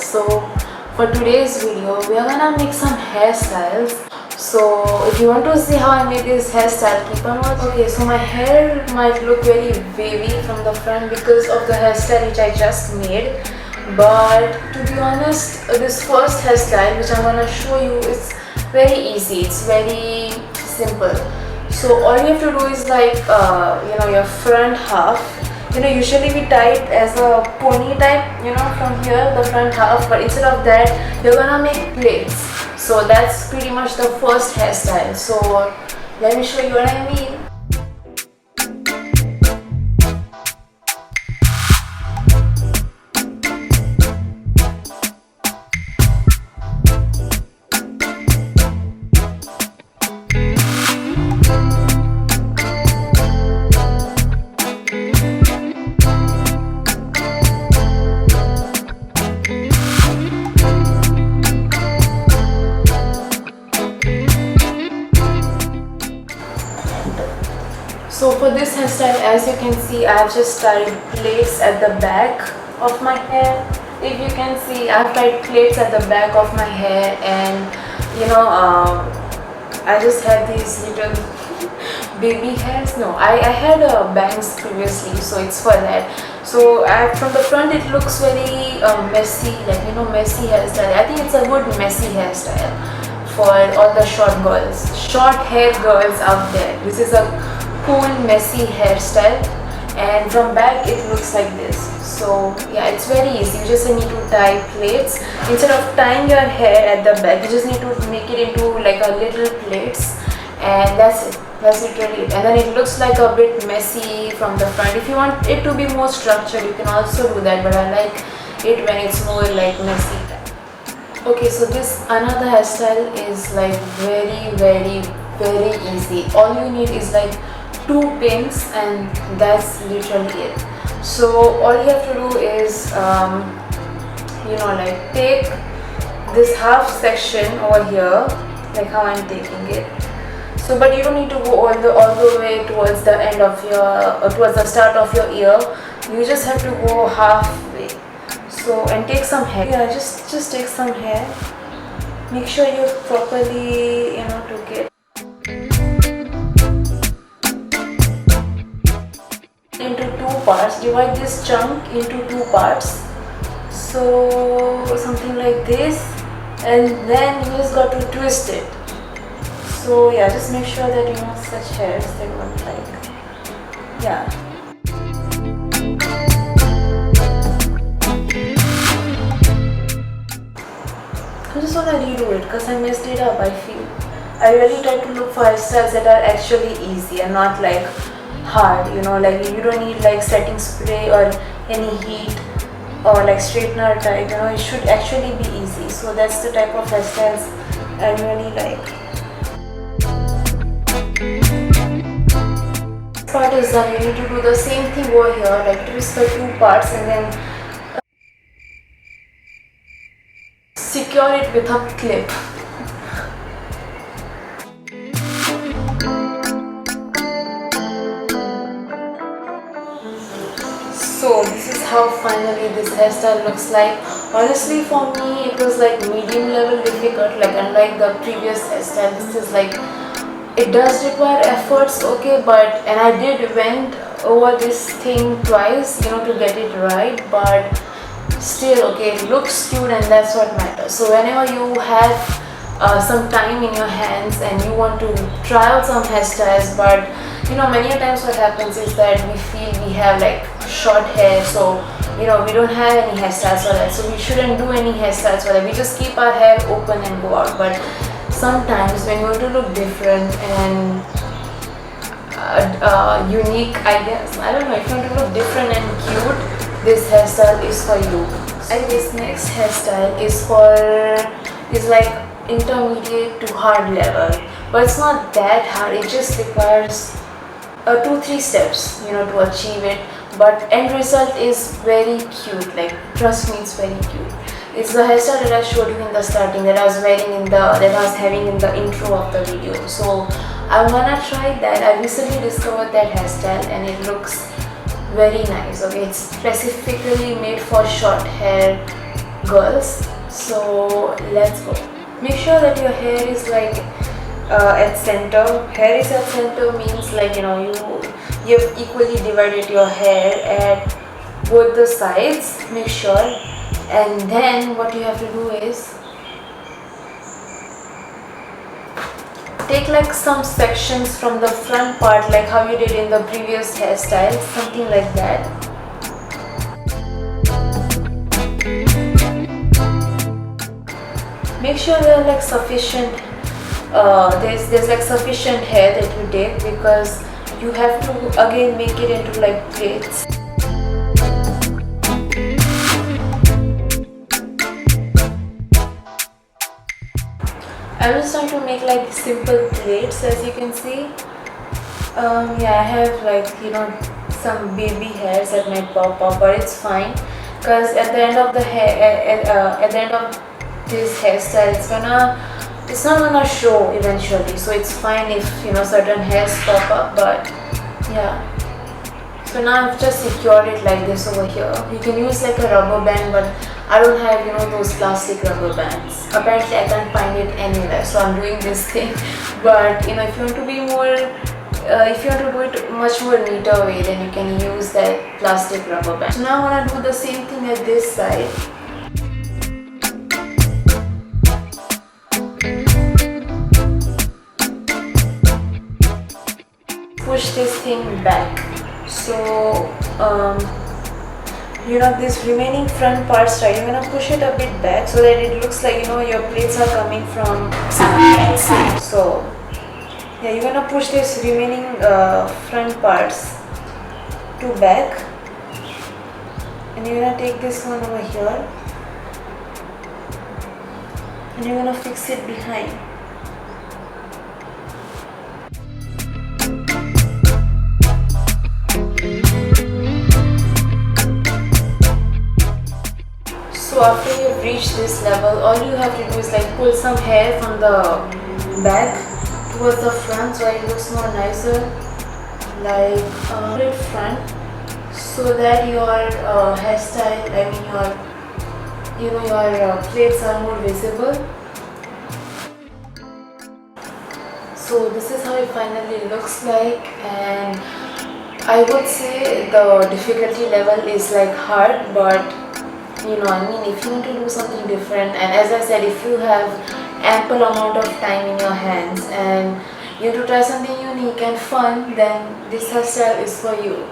So for today's video we are gonna make some hairstyles. So if you want to see how I made this hairstyle, keep on watching. Okay, so my hair might look very wavy from the front because of the hairstyle which I just made, but to be honest, this first hairstyle which I'm gonna show you is very easy, it's very simple. So all you have to do is like your front half, usually we tie it as a pony type, from here, the front half, but instead of that you're gonna make plaits. So that's pretty much the first hairstyle. So let me show you what I mean. So for this hairstyle, as you can see, I have just tied plaits at the back of my hair. If you can see, I have tied plaits at the back of my hair, and I just had these little baby hairs. No, I had bangs previously, so it's for that. So from the front it looks very messy, messy hairstyle. I think it's a good messy hairstyle for all the short hair girls out there. This is a cool messy hairstyle, and from back it looks like this. So yeah, it's very easy. You just need to tie plaits. Instead of tying your hair at the back, you just need to make it into like a little plaits, and that's it. That's literally it. And then it looks like a bit messy from the front. If you want it to be more structured, you can also do that, but I like it when it's more like messy. Okay, so this another hairstyle is like very easy. All you need is like 2 pins, and that's literally it. So all you have to do is take this half section over here, like how I'm taking it. So but you don't need to go all the way towards the end of your towards the start of your ear. You just have to go halfway. So and take some hair. Yeah, just take some hair. Make sure you properly took it into 2 parts. Divide this chunk into 2 parts, so something like this, and then you just got to twist it. So yeah, just make sure that such hairs they don't like. Yeah. I just want to redo it because I messed it up. I really try to look for hairstyles that are actually easy and not like hard, like you don't need like setting spray or any heat or like straightener type, it should actually be easy. So that's the type of hairstyles I really like. This part is done. You need to do the same thing over here, like twist the 2 parts and then secure it with a clip. So this is how finally this hairstyle looks like. Honestly, for me it was like medium level difficult, like unlike the previous hairstyle. This is like, it does require efforts, okay, and I did went over this thing twice, to get it right, but still, okay, it looks cute and that's what matters. So whenever you have some time in your hands and you want to try out some hairstyles, but many a times what happens is that we feel we have like short hair, so we don't have any hairstyles for that, so we shouldn't do any hairstyles for that. We just keep our hair open and go out. But sometimes when you want to look different and unique, I guess, I don't know, if you want to look different and cute, this hairstyle is for you. And this next hairstyle is like intermediate to hard level, but it's not that hard. It just requires 2-3 steps to achieve it, but end result is very cute. Like, trust me, it's very cute. It's the hairstyle that I showed you in the starting, that I was having in the intro of the video. So I'm gonna try that. I recently discovered that hairstyle and it looks very nice. Okay, it's specifically made for short hair girls. So let's go. Make sure that your hair is like at center. Hair is at center means like you've equally divided your hair at both the sides. Make sure. And then what you have to do is take like some sections from the front part, like how you did in the previous hairstyle, something like that. Make sure there are like sufficient there's like sufficient hair that you take, because you have to again make it into like plaits. I'm just trying to make like simple plaits, as you can see. Yeah, I have like some baby hairs that might pop up, but it's fine, because at the end of the hair, at the end of this hairstyle, it's not gonna show eventually. So it's fine if certain hairs pop up, but yeah. So now I've just secured it like this over here. You can use like a rubber band, but I don't have those plastic rubber bands. Apparently I can't find it anywhere, so I'm doing this thing. But if you want to be more if you want to do it much more neater way, then you can use that plastic rubber band. So now I want to do the same thing at this side. Push this thing back. So this remaining front parts, right, you're gonna push it a bit back so that it looks like your plaits are coming from side. So yeah, you're gonna push this remaining front parts to back, and you're gonna take this one over here and you're gonna fix it behind. So after you've reached this level, all you have to do is like pull some hair from the back towards the front, so it looks more nicer, like front, so that your hairstyle, your plaits are more visible. So this is how it finally looks like, and I would say the difficulty level is like hard, but if you want to do something different, and as I said, if you have ample amount of time in your hands and you want to try something unique and fun, then this hairstyle is for you.